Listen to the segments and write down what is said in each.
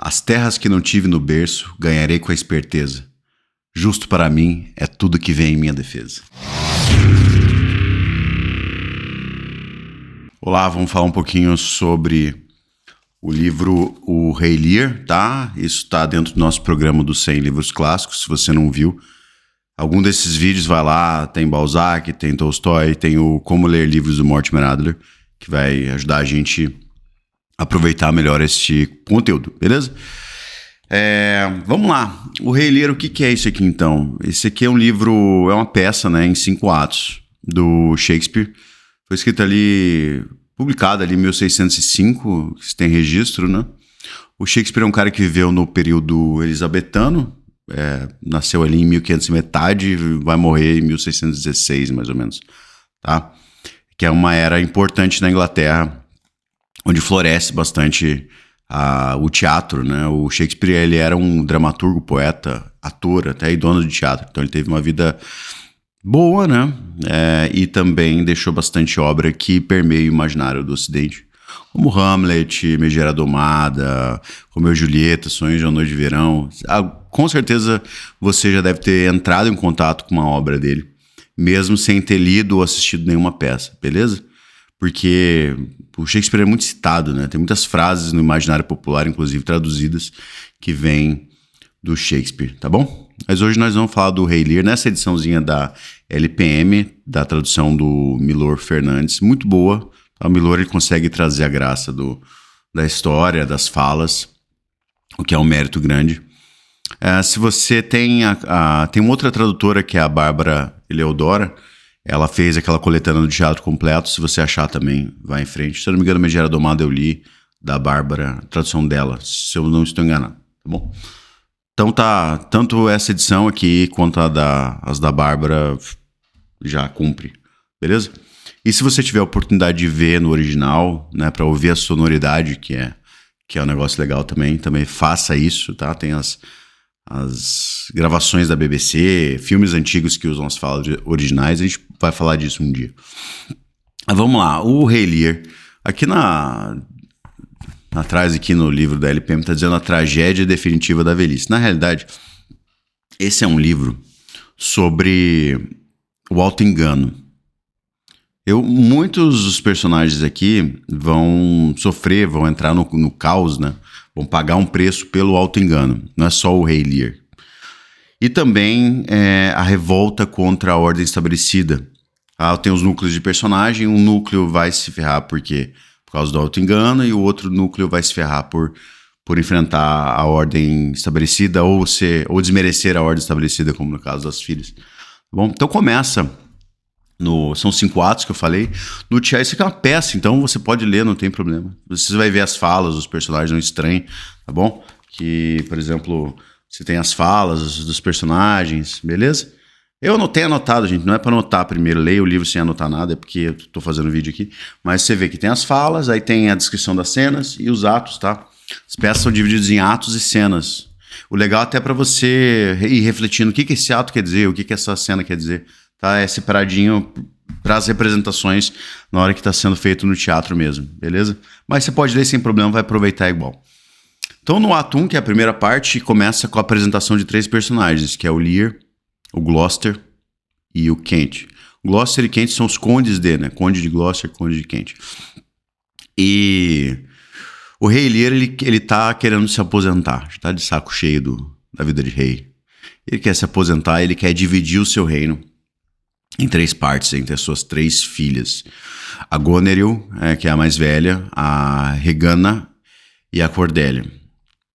As terras que não tive no berço, ganharei com a esperteza. Justo para mim é tudo que vem em minha defesa. Olá, vamos falar um pouquinho sobre o livro O Rei Lear, tá? Isso está dentro do nosso programa dos 100 livros clássicos, se você não viu. Algum desses vídeos vai lá, tem Balzac, tem Tolstói, tem o Como Ler Livros do Mortimer Adler, que vai ajudar a gente a aproveitar melhor este conteúdo, beleza? Vamos lá. O Rei Lear, o que é isso aqui então? Esse aqui é um livro, é uma peça, né, em 5 atos do Shakespeare. Foi escrito ali, publicado ali em 1605, se tem registro, né? O Shakespeare é um cara que viveu no período elisabetano, nasceu ali em 1500 e metade, vai morrer em 1616, mais ou menos, tá? Que é uma era importante na Inglaterra, onde floresce bastante o teatro, né? O Shakespeare, ele era um dramaturgo, poeta, ator, até e dono de teatro. Então ele teve uma vida boa, né? E também deixou bastante obra que permeia o imaginário do Ocidente, como Hamlet, Megera Domada, Romeu e Julieta, Sonhos de uma Noite de Verão. Com certeza você já deve ter entrado em contato com uma obra dele, mesmo sem ter lido ou assistido nenhuma peça, beleza? Porque o Shakespeare é muito citado, né? Tem muitas frases no imaginário popular, inclusive traduzidas, que vêm do Shakespeare, tá bom? Mas hoje nós vamos falar do Rei Lear, nessa ediçãozinha da LPM, da tradução do Milor Fernandes, muito boa. O Milor, ele consegue trazer a graça da história, das falas, o que é um mérito grande. Se você tem tem uma outra tradutora, que é a Bárbara Eleodora, ela fez aquela coletânea do teatro completo. Se você achar também, vai em frente. Se eu não me engano, Megera Domada eu li, da Bárbara, a tradução dela, se eu não estou enganado, tá bom? Então tá, tanto essa edição aqui quanto as da Bárbara já cumpre, beleza? E se você tiver a oportunidade de ver no original, né, para ouvir a sonoridade, que é um negócio legal também faça isso, tá? Tem as gravações da BBC, filmes antigos que usam as falas originais, a gente vai falar disso um dia. Vamos lá, o Rei Lear, aqui atrás aqui no livro da LPM está dizendo a tragédia definitiva da velhice. Na realidade, esse é um livro sobre o auto-engano. Muitos dos personagens aqui vão sofrer, vão entrar no caos, né? Vão pagar um preço pelo auto-engano. Não é só o Rei Lear. E também a revolta contra a ordem estabelecida. Tem os núcleos de personagem, um núcleo vai se ferrar por causa do auto-engano, e o outro núcleo vai se ferrar por enfrentar a ordem estabelecida ou desmerecer a ordem estabelecida, como no caso das filhas. Bom, então começa... São 5 atos que eu falei. No teatro, isso aqui é uma peça, então você pode ler, não tem problema. Você vai ver as falas dos personagens, não estranhe, tá bom? Que, por exemplo, você tem as falas dos personagens, beleza? Eu não tenho anotado, gente, não é para anotar primeiro, leia o livro sem anotar nada, é porque eu tô fazendo vídeo aqui. Mas você vê que tem as falas, aí tem a descrição das cenas e os atos, tá? As peças são divididas em atos e cenas. O legal até para você ir refletindo o que esse ato quer dizer, o que essa cena quer dizer. Tá? É separadinho para as representações na hora que está sendo feito no teatro mesmo, beleza? Mas você pode ler sem problema, vai aproveitar igual. Então no ato 1, que é a primeira parte, começa com a apresentação de 3 personagens, que é o Lear, o Gloucester e o Kent. Gloucester e Kent são os condes né? Conde de Gloucester, conde de Kent. E o Rei Lear, ele tá querendo se aposentar, já tá de saco cheio da vida de rei. Ele quer se aposentar, ele quer dividir o seu reino em 3 partes, entre as suas 3 filhas. A Goneril, que é a mais velha, a Regana e a Cordelia.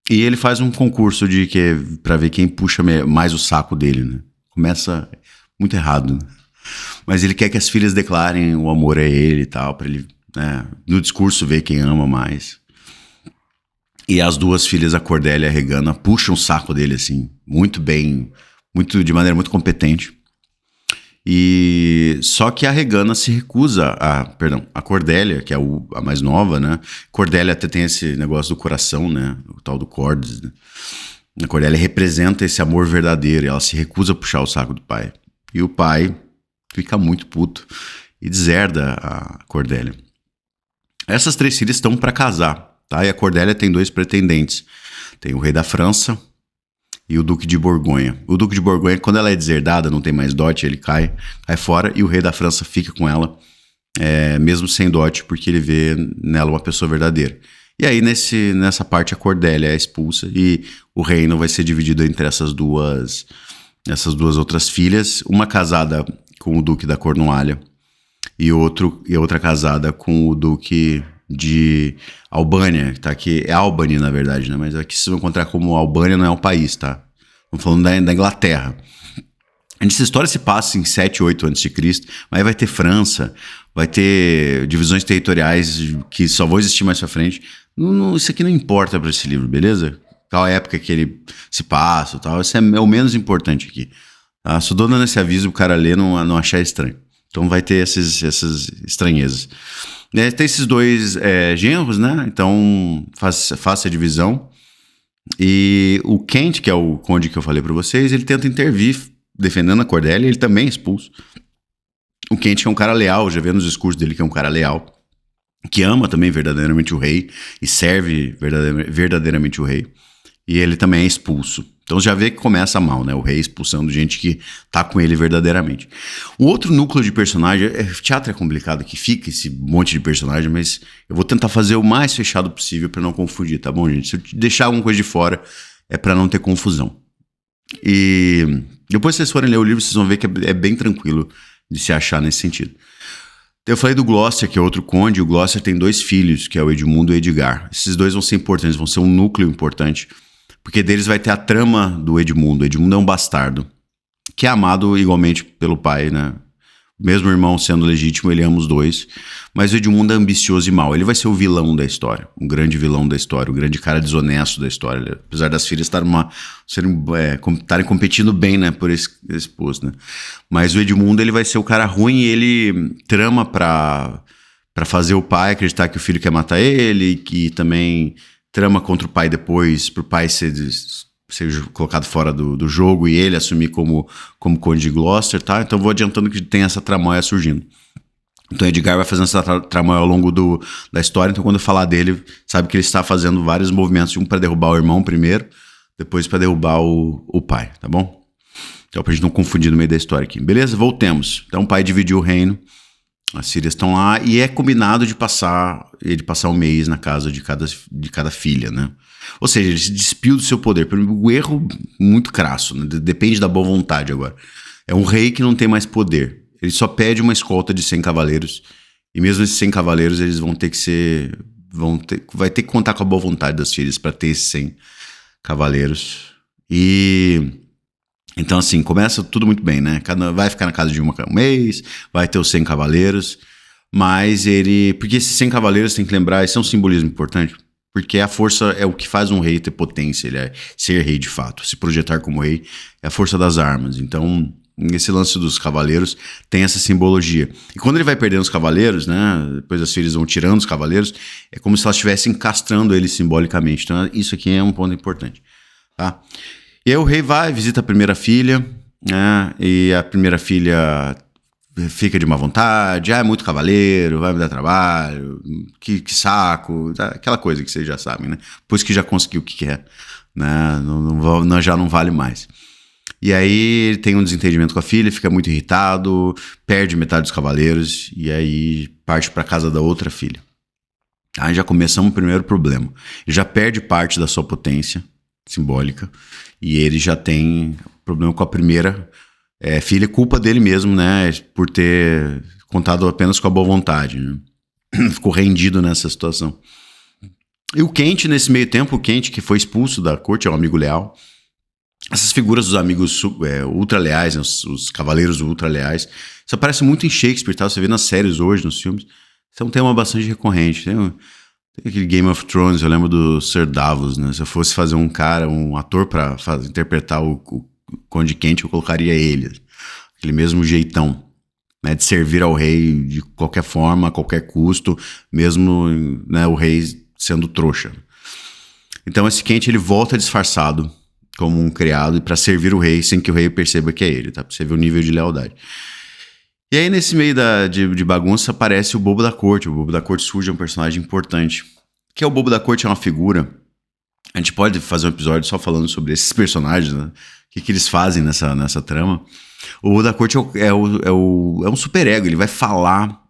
E ele faz um concurso para ver quem puxa mais o saco dele, né? Começa muito errado, né? Mas ele quer que as filhas declarem o amor a ele e tal, para ele, né, no discurso, ver quem ama mais. E as 2 filhas, a Cordelia e a Regana, puxam o saco dele, assim, muito bem, de maneira muito competente. E só que a Regana se recusa a Cordelia, que é a mais nova, né? Cordelia até tem esse negócio do coração, né? O tal do cordes, né? A Cordelia representa esse amor verdadeiro, e ela se recusa a puxar o saco do pai. E o pai fica muito puto e deserda a Cordelia. Essas 3 filhas estão para casar, tá? E a Cordelia tem 2 pretendentes. Tem o rei da França e o duque de Borgonha. O duque de Borgonha, quando ela é deserdada, não tem mais dote, ele cai fora, e o rei da França fica com ela, mesmo sem dote, porque ele vê nela uma pessoa verdadeira. E aí, nessa parte, a Cordélia é expulsa e o reino vai ser dividido entre essas duas outras filhas, uma casada com o duque da Cornualha e outra casada com o duque de Albânia, tá? Que é Albany, na verdade, né? Mas aqui vocês vão encontrar como Albânia não é um país, tá? Estamos falando da Inglaterra. Essa história se passa em 7, 8 a.C., mas aí vai ter França, vai ter divisões territoriais que só vão existir mais pra frente. Isso aqui não importa pra esse livro, beleza? Qual época que ele se passa e tal, isso é o menos importante aqui. Tá? Só dando esse aviso pro cara ler não achar estranho. Então vai ter essas estranhezas. Tem esses dois genros, né? Então faça a divisão. E o Kent, que é o conde que eu falei pra vocês, ele tenta intervir defendendo a Cordélia, ele também é expulso. O Kent é um cara leal, já vê nos discursos dele que é um cara leal, que ama também verdadeiramente o rei e serve verdadeiramente o rei. E ele também é expulso. Então já vê que começa mal, né? O rei expulsando gente que tá com ele verdadeiramente. O outro núcleo de personagem, teatro é complicado que fica esse monte de personagem, mas eu vou tentar fazer o mais fechado possível para não confundir, tá bom, gente? Se eu deixar alguma coisa de fora, é para não ter confusão. E depois que vocês forem ler o livro, vocês vão ver que é bem tranquilo de se achar nesse sentido. Eu falei do Gloucester, que é outro conde. O Gloucester tem 2 filhos, que é o Edmundo e o Edgar. Esses 2 vão ser importantes, vão ser um núcleo importante, porque deles vai ter a trama do Edmundo. O Edmundo é um bastardo, que é amado igualmente pelo pai, né? Mesmo o irmão sendo legítimo, ele ama os 2. Mas o Edmundo é ambicioso e mau. Ele vai ser o vilão da história, um grande vilão da história, o grande cara desonesto da história. Apesar das filhas estarem competindo bem, né, por esse posto, né? Mas o Edmundo, ele vai ser o cara ruim e ele trama pra fazer o pai acreditar que o filho quer matar ele, que também trama contra o pai depois, pro pai ser colocado fora do jogo e ele assumir como conde de Gloucester, tá? Então vou adiantando que tem essa tramóia surgindo. Então Edgar vai fazendo essa tramóia ao longo da história, então quando eu falar dele, sabe que ele está fazendo vários movimentos, um para derrubar o irmão primeiro, depois para derrubar o pai, tá bom? Então pra gente não confundir no meio da história aqui. Beleza? Voltemos. Então o pai dividiu o reino, as filhas estão lá e é combinado de passar um mês na casa de cada filha, né? Ou seja, ele se despiu do seu poder. Um erro muito crasso, né? Depende da boa vontade agora. É um rei que não tem mais poder. Ele só pede uma escolta de 100 cavaleiros. E mesmo esses 100 cavaleiros, eles vão ter que vai ter que contar com a boa vontade das filhas para ter esses 100 cavaleiros. E então assim, começa tudo muito bem, né? Vai ficar na casa de uma um mês, vai ter os 100 cavaleiros. Mas porque esses 100 cavaleiros, tem que lembrar, esse é um simbolismo importante. Porque a força é o que faz um rei ter potência, ele é ser rei de fato, se projetar como rei, é a força das armas. Então, esse lance dos cavaleiros tem essa simbologia. E quando ele vai perdendo os cavaleiros, né, depois as filhas vão tirando os cavaleiros, é como se elas estivessem castrando ele simbolicamente. Então, isso aqui é um ponto importante. Tá? E aí o rei vai, visita a primeira filha, né, e a primeira filha fica de má vontade, é muito cavaleiro, vai me dar trabalho, que saco, aquela coisa que vocês já sabem, né? Pois que já conseguiu o que quer, né? Já não vale mais. E aí ele tem um desentendimento com a filha, fica muito irritado, perde metade dos cavaleiros e aí parte para casa da outra filha. Aí já começamos o primeiro problema. Ele já perde parte da sua potência simbólica e ele já tem problema com a primeira filha, culpa dele mesmo, né, por ter contado apenas com a boa vontade, né? Ficou rendido nessa situação. E o Kent, nesse meio tempo, o Kent, que foi expulso da corte, é um amigo leal. Essas figuras dos amigos ultra leais, né, os cavaleiros ultra leais, isso aparece muito em Shakespeare, tá? Você vê nas séries hoje, nos filmes. Isso é um tema bastante recorrente. Tem aquele Game of Thrones, eu lembro do Sir Davos, né? Se eu fosse fazer um ator para interpretar o Conde Kent, eu colocaria ele, aquele mesmo jeitão, né, de servir ao rei de qualquer forma, a qualquer custo, mesmo, né, o rei sendo trouxa. Então esse Kent, ele volta disfarçado como um criado para servir o rei sem que o rei perceba que é ele, tá? Pra você ver o nível de lealdade. E aí nesse meio de bagunça aparece o Bobo da Corte. O Bobo da Corte surge, é um personagem importante. Que é o Bobo da Corte? É uma figura A gente pode fazer um episódio só falando sobre esses personagens, né? O que eles fazem nessa trama. O da corte é um superego, ele vai falar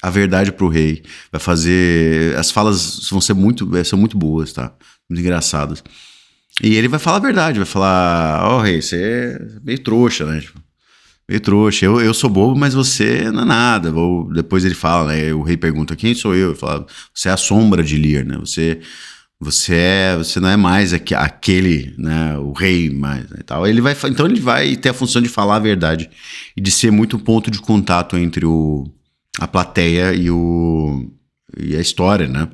a verdade pro rei. Vai fazer... As falas são muito boas, tá? Muito engraçadas. E ele vai falar a verdade, vai falar... Ó, rei, você é meio trouxa, né? Tipo, meio trouxa. Eu sou bobo, mas você não é nada. Depois ele fala, né? O rei pergunta, quem sou eu? Ele fala, você é a sombra de Lear, né? Você não é mais aquele, né, o rei mais, né, e tal. Então ele vai ter a função de falar a verdade e de ser muito um ponto de contato entre a plateia e a história, né?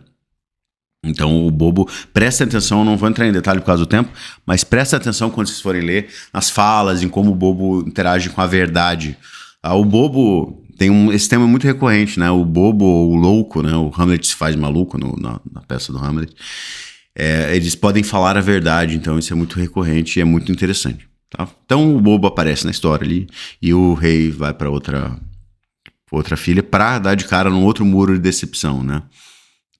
Então o Bobo, presta atenção, não vou entrar em detalhe por causa do tempo, mas presta atenção quando vocês forem ler nas falas, em como o Bobo interage com a verdade. O Bobo esse tema é muito recorrente, né? O bobo, o louco, né? O Hamlet se faz maluco na peça do Hamlet. Eles podem falar a verdade, então isso é muito recorrente e é muito interessante. Tá? Então o bobo aparece na história ali e o rei vai para outra filha para dar de cara num outro muro de decepção, né?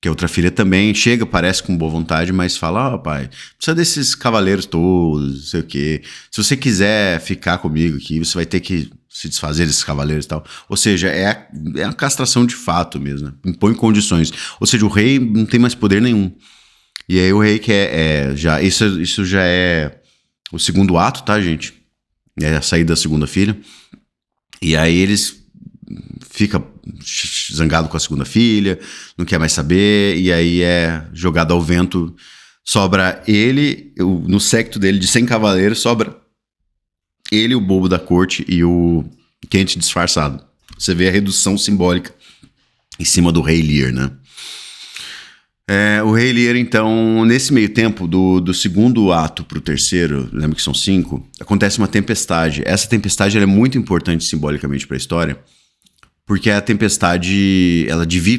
Que a outra filha também chega, parece com boa vontade, mas fala, pai, precisa desses cavaleiros todos, não sei o quê. Se você quiser ficar comigo aqui, você vai ter que se desfazer desses cavaleiros e tal. Ou seja, é a castração de fato mesmo, né? Impõe condições. Ou seja, o rei não tem mais poder nenhum. E aí o rei quer... Isso já é o segundo ato, tá, gente? É a saída da segunda filha. E aí eles fica zangado com a segunda filha, não quer mais saber, e aí é jogado ao vento. Sobra ele, no séquito dele de 100 cavaleiros, sobra ele, o bobo da corte e o Quente disfarçado. Você vê a redução simbólica em cima do rei Lear, né? O rei Lear, então, nesse meio tempo, do segundo ato pro terceiro, lembra que são 5, acontece uma tempestade. Essa tempestade ela é muito importante simbolicamente para a história, porque a tempestade,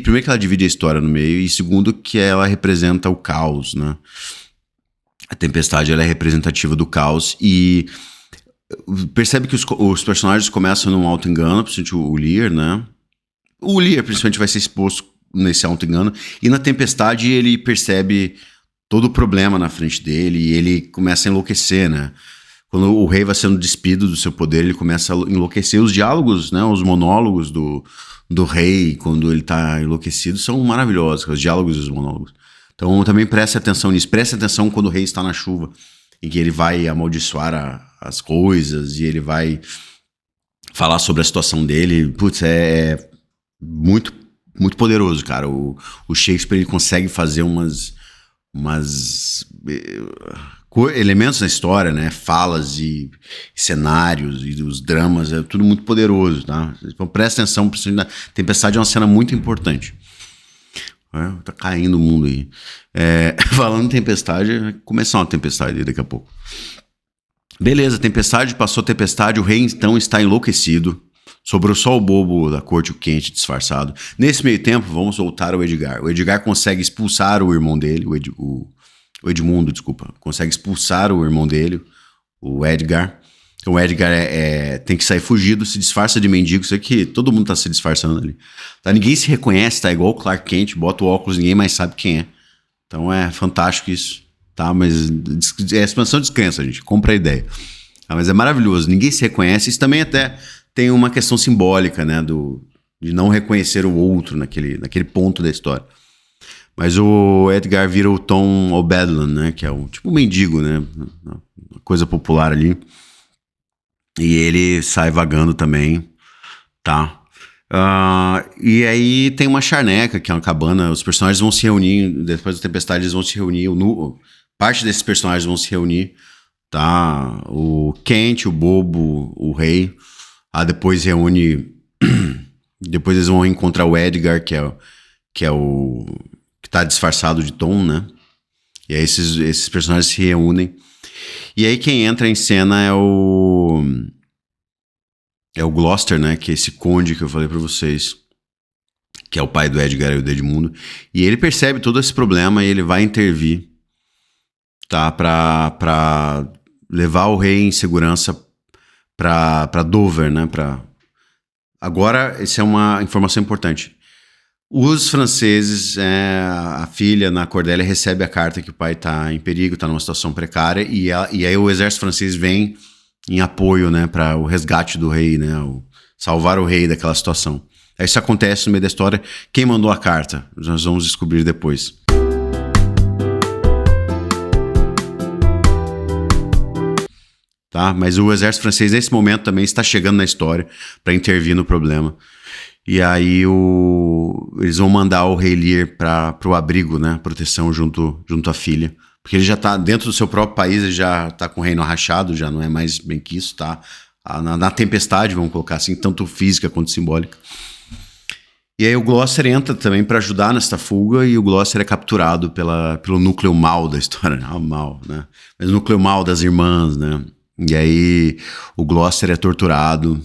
primeiro que ela divide a história no meio, e segundo que ela representa o caos, né? A tempestade ela é representativa do caos e percebe que os personagens começam num auto-engano, principalmente o Lear, né? O Lear, principalmente, vai ser exposto nesse auto-engano, e na tempestade ele percebe todo o problema na frente dele e ele começa a enlouquecer, né? Quando o rei vai sendo despido do seu poder, ele começa a enlouquecer. Os diálogos, né, os monólogos do rei, quando ele tá enlouquecido, são maravilhosos, os diálogos e os monólogos. Então também preste atenção nisso. Preste atenção quando o rei está na chuva, em que ele vai amaldiçoar as coisas e ele vai falar sobre a situação dele. Putz, é muito, muito poderoso, cara. O Shakespeare ele consegue fazer umas elementos na história, né? Falas e cenários e os dramas, é tudo muito poderoso, tá? Então presta atenção, Tempestade é uma cena muito importante. Tá caindo o mundo aí. Falando em tempestade, vai começar uma tempestade daqui a pouco. Beleza, tempestade, passou a tempestade, o rei então está enlouquecido. Sobrou só o bobo da corte, o Quente disfarçado. Nesse meio tempo, vamos voltar ao Edgar. O Edgar consegue expulsar o irmão dele, o Edmundo, desculpa, consegue expulsar o irmão dele, o Edgar. Então o Edgar tem que sair fugido, se disfarça de mendigo, isso aqui, todo mundo tá se disfarçando ali. Tá, ninguém se reconhece, tá igual o Clark Kent, bota o óculos, ninguém mais sabe quem é. Então é fantástico isso, tá? Mas é expansão de descrença, gente, compra a ideia. Mas é maravilhoso, ninguém se reconhece, isso também até tem uma questão simbólica, né, de não reconhecer o outro naquele ponto da história. Mas o Edgar vira o Tom O'Badlon, né? Que é tipo um mendigo, né? Uma coisa popular ali. E ele sai vagando também, tá? E aí tem uma charneca, que é uma cabana. Os personagens vão se reunir, depois da tempestade eles vão se reunir. Parte desses personagens vão se reunir, tá? O Kent, o Bobo, o Rei. Depois reúne... depois eles vão encontrar o Edgar, que tá disfarçado de Tom, né? E aí esses personagens se reúnem. E aí quem entra em cena é o Gloucester, né? Que é esse conde que eu falei pra vocês. Que é o pai do Edgar e do Edmundo. E ele percebe todo esse problema e ele vai intervir, tá? Pra levar o rei em segurança pra Dover, né? Agora, essa é uma informação importante. Os franceses, a filha, na Cordélia, recebe a carta que o pai está em perigo, está numa situação precária, e aí o exército francês vem em apoio, né, para o resgate do rei, né, salvar o rei daquela situação. Isso acontece no meio da história. Quem mandou a carta? Nós vamos descobrir depois. Tá? Mas o exército francês, nesse momento, também está chegando na história para intervir no problema. E aí eles vão mandar o rei Lear para o abrigo, né? Proteção junto à filha. Porque ele já está dentro do seu próprio país, ele já está com o reino rachado, já não é mais bem que isso, tá? Na tempestade, vamos colocar assim, tanto física quanto simbólica. E aí o Gloucester entra também para ajudar nessa fuga, e o Gloucester é capturado pelo núcleo mal da história, né? Mal, né? Mas o núcleo mal das irmãs, né? E aí o Gloucester é torturado,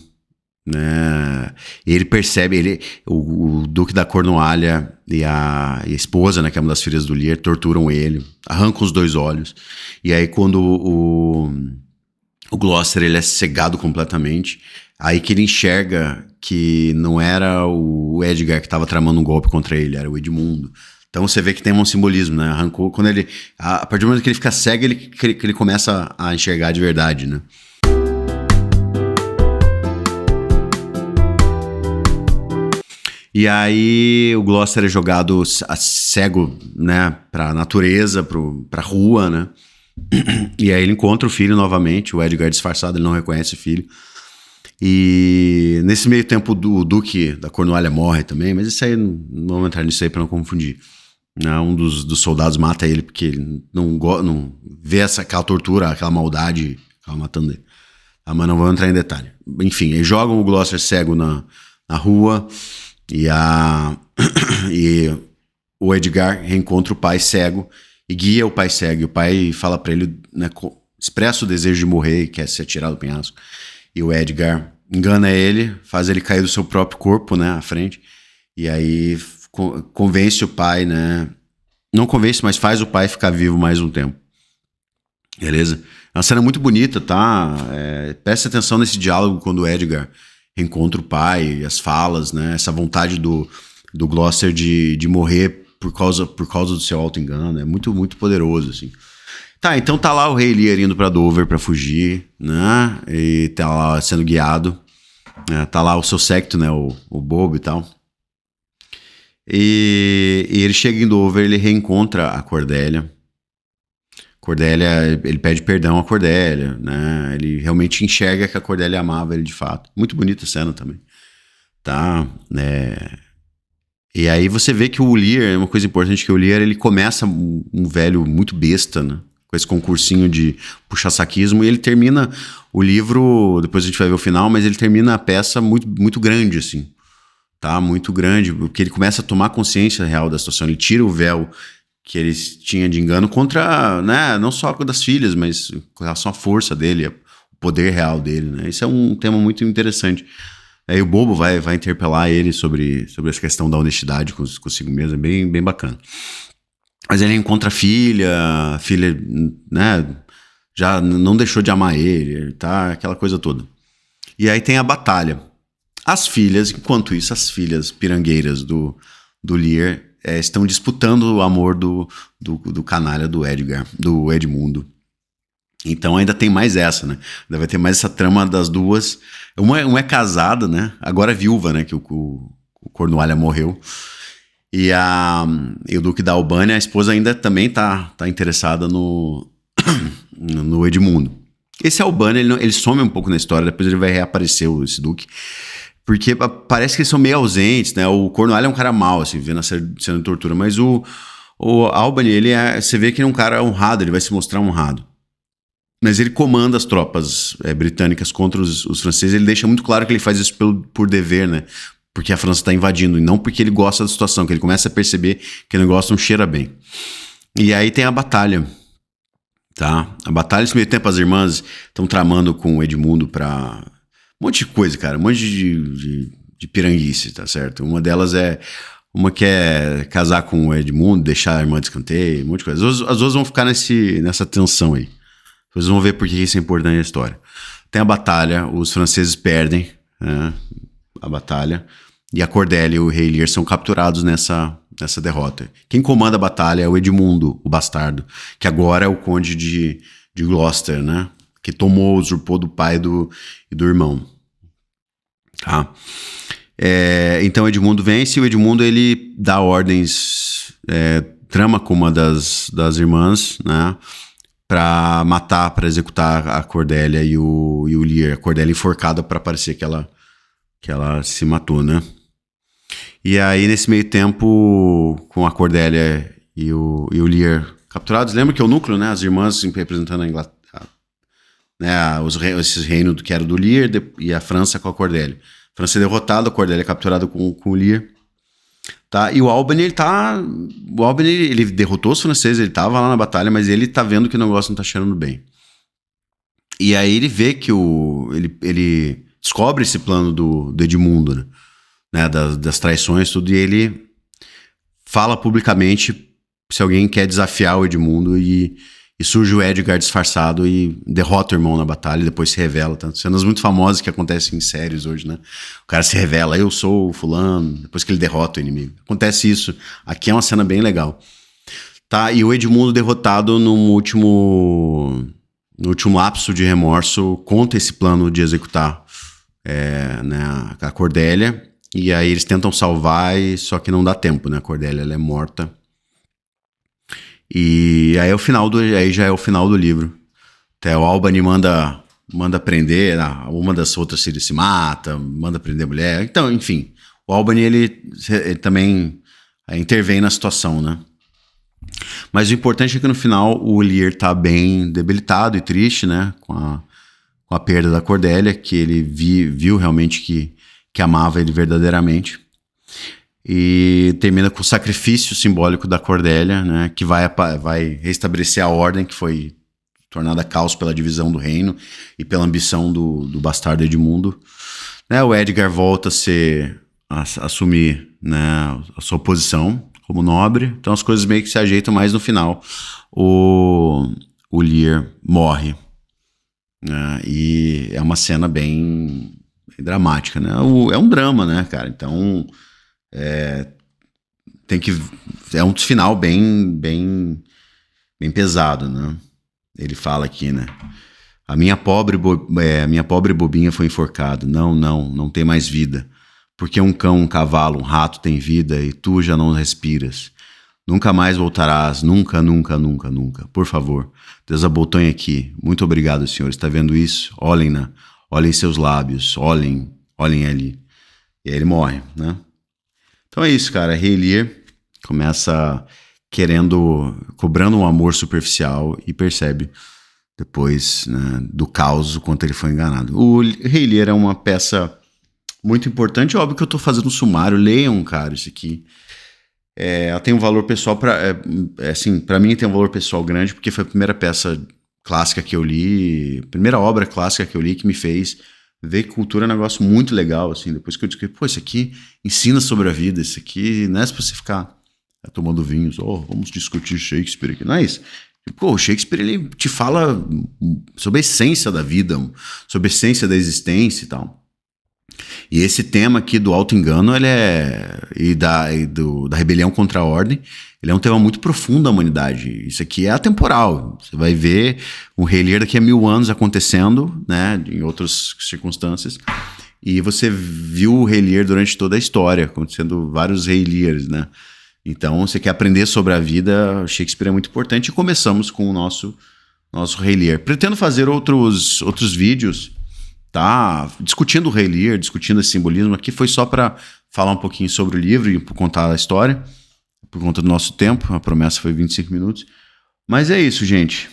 né? E ele percebe, o Duque da Cornualha e a esposa, né, que é uma das filhas do Lear, torturam ele, arrancam os 2 olhos. E aí quando o Gloucester ele é cegado completamente, aí que ele enxerga que não era o Edgar que estava tramando um golpe contra ele, era o Edmundo. Então você vê que tem um simbolismo, né? Arrancou, quando a partir do momento que ele fica cego, ele começa a enxergar de verdade, né? E aí o Gloucester é jogado cego, né, pra natureza, pra rua, né? E aí ele encontra o filho novamente, o Edgar disfarçado, ele não reconhece o filho. E nesse meio tempo o Duque da Cornualha morre também, mas isso aí, não vamos entrar nisso aí pra não confundir. Um dos soldados mata ele porque ele não vê aquela tortura, aquela maldade, aquela matando ele. Mas não vamos entrar em detalhe. Enfim, eles jogam o Gloucester cego na rua e o Edgar reencontra o pai cego e guia o pai cego. E o pai fala pra ele, né, expressa o desejo de morrer e quer se atirar do penhasco. E o Edgar engana ele, faz ele cair do seu próprio corpo, né, à frente. E aí convence o pai, né? Não convence, mas faz o pai ficar vivo mais um tempo. Beleza? É uma cena muito bonita, tá? Presta atenção nesse diálogo quando o Edgar reencontra o pai, as falas, né? Essa vontade do Gloucester de morrer por causa do seu auto-engano. É muito, muito poderoso, assim. Tá, então tá lá o rei Lear indo pra Dover pra fugir, né? E tá lá sendo guiado. Tá lá o seu séquito, né? O Bobo e tal. E ele chega em Dover, ele reencontra a Cordélia. Ele pede perdão à Cordélia, né? Ele realmente enxerga que a Cordélia amava ele de fato. Muito bonita a cena também, tá? E aí você vê que o Lear, é uma coisa importante, que o Lear, ele começa um velho muito besta, né? Com esse concursinho de puxa-saquismo, e ele termina o livro, depois a gente vai ver o final, mas ele termina a peça muito, muito grande, assim. Tá, muito grande, porque ele começa a tomar consciência real da situação, ele tira o véu que ele tinha de engano contra, né, não só das filhas, mas com relação à força dele, o poder real dele, né, isso é um tema muito interessante. Aí o Bobo vai interpelar ele sobre essa questão da honestidade consigo mesmo, é bem, bem bacana. Mas ele encontra a filha, né, já não deixou de amar ele, tá, aquela coisa toda. E aí tem a batalha. Enquanto isso, as filhas pirangueiras do Lear estão disputando o amor do canalha do Edgar, do Edmundo. Então ainda tem mais essa, né? Ainda vai ter mais essa trama das duas. Uma é casada, né? Agora é viúva, né? Que o Cornualha morreu. E o Duque da Albânia, a esposa ainda também tá interessada no Edmundo. Esse Albânia, ele some um pouco na história, depois ele vai reaparecer, esse Duque. Porque parece que eles são meio ausentes, né? O Cornualha é um cara mau, assim, vendo a cena de tortura. Mas o Albany, você vê que ele é um cara honrado, ele vai se mostrar honrado. Mas ele comanda as tropas britânicas contra os franceses. Ele deixa muito claro que ele faz isso por dever, né? Porque a França está invadindo, e não porque ele gosta da situação, que ele começa a perceber que o negócio não cheira bem. E aí tem a batalha, tá? A batalha, nesse meio tempo, as irmãs estão tramando com o Edmundo pra... Um monte de coisa, cara. Um monte de piranguice, tá certo? Uma quer casar com o Edmundo, deixar a irmã de escanteio, um monte de coisa. As duas vão ficar nessa tensão aí. Vocês vão ver por que isso é importante na história. Tem a batalha, os franceses perdem, né, a batalha. E a Cordélia e o Rei Lear são capturados nessa derrota. Quem comanda a batalha é o Edmundo, o bastardo, que agora é o conde de Gloucester, né? Que usurpou do pai e do irmão. Tá? Então Edmundo vence, e o Edmundo ele dá ordens, trama com uma das irmãs, né? Pra matar, pra executar a Cordélia e o Lear. A Cordélia enforcada pra parecer que ela se matou, né? E aí, nesse meio tempo, com a Cordélia e o Lear capturados, lembra que é o núcleo, né? As irmãs representando a Inglaterra, né? Esses reinos que era do Lear e a França com a Cordélia. A França é derrotada, a Cordélia é capturada com o Lear. Tá? E o Albany, ele derrotou os franceses, ele tava lá na batalha, mas ele tá vendo que o negócio não tá cheirando bem. E aí ele vê que ele descobre esse plano do Edmundo, né? Das traições, tudo, e ele fala publicamente se alguém quer desafiar o Edmundo, e surge o Edgar disfarçado e derrota o irmão na batalha e depois se revela. Tá? Cenas muito famosas que acontecem em séries hoje, né? O cara se revela, eu sou o fulano, depois que ele derrota o inimigo. Acontece isso. Aqui é uma cena bem legal. Tá? E o Edmundo derrotado no último lapso de remorso, conta esse plano de executar né, a Cordélia, e aí eles tentam salvar, só que não dá tempo, né? A Cordélia ela é morta. E aí já é o final do livro. Até o Albany manda prender, uma das outras se mata, manda prender a mulher. Então, enfim, o Albany ele também intervém na situação, né? Mas o importante é que no final o Lear tá bem debilitado e triste, né? Com a perda da Cordélia, que ele viu realmente que amava ele verdadeiramente. E termina com o sacrifício simbólico da Cordélia, né, que vai restabelecer a ordem que foi tornada caos pela divisão do reino e pela ambição do bastardo Edmundo. Né, o Edgar volta a assumir, né, a sua posição como nobre, então as coisas meio que se ajeitam, mais no final o Lear morre. Né, e é uma cena bem dramática, né? É um drama, né, cara? Então é um final bem pesado, né? Ele fala aqui, né? A minha pobre bobinha foi enforcada. Não tem mais vida. Porque um cão, um cavalo, um rato tem vida e tu já não respiras. Nunca mais voltarás, nunca. Por favor, desabotonhe aqui. Muito obrigado, senhor. Está vendo isso? Olhem seus lábios, olhem ali. E aí ele morre, né? Então é isso, cara. Rei Lear começa cobrando um amor superficial e percebe depois, né, do caos o quanto ele foi enganado. O Rei Lear é uma peça muito importante. Óbvio que eu tô fazendo um sumário. Leiam, cara, isso aqui. Ela tem um valor pessoal assim, pra mim tem um valor pessoal grande, porque foi a primeira peça clássica que eu li, primeira obra clássica que eu li que me fez ver que cultura é um negócio muito legal, assim, depois que eu descobri, isso aqui ensina sobre a vida, isso aqui não é pra você ficar tomando vinhos, vamos discutir Shakespeare aqui, não é isso. O Shakespeare, ele te fala sobre a essência da vida, sobre a essência da existência e tal. E esse tema aqui do auto-engano, e da rebelião contra a ordem, ele é um tema muito profundo da humanidade. Isso aqui é atemporal. Você vai ver um Rei Lear daqui a 1000 anos acontecendo, né, em outras circunstâncias. E você viu o Rei Lear durante toda a história, acontecendo vários Rei Lears, né? Então, você quer aprender sobre a vida, Shakespeare é muito importante. E começamos com o nosso Rei Lear. Pretendo fazer outros vídeos, tá? Discutindo o Rei Lear, discutindo esse simbolismo. Aqui foi só para falar um pouquinho sobre o livro e contar a história, por conta do nosso tempo. A promessa foi 25 minutos. Mas é isso, gente,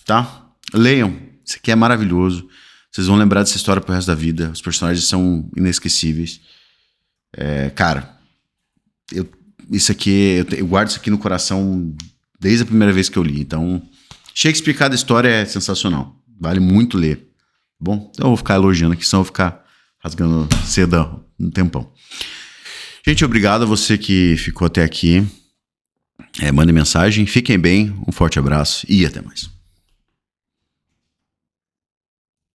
tá? Leiam. Isso aqui é maravilhoso. Vocês vão lembrar dessa história pro resto da vida. Os personagens são inesquecíveis. Cara, isso aqui, eu guardo isso aqui no coração desde a primeira vez que eu li. Então, Shakespeare, cada história é sensacional. Vale muito ler. Bom, então eu vou ficar elogiando aqui, senão eu vou ficar rasgando seda um tempão. Gente, obrigado a você que ficou até aqui. Mandem mensagem, fiquem bem, um forte abraço e até mais.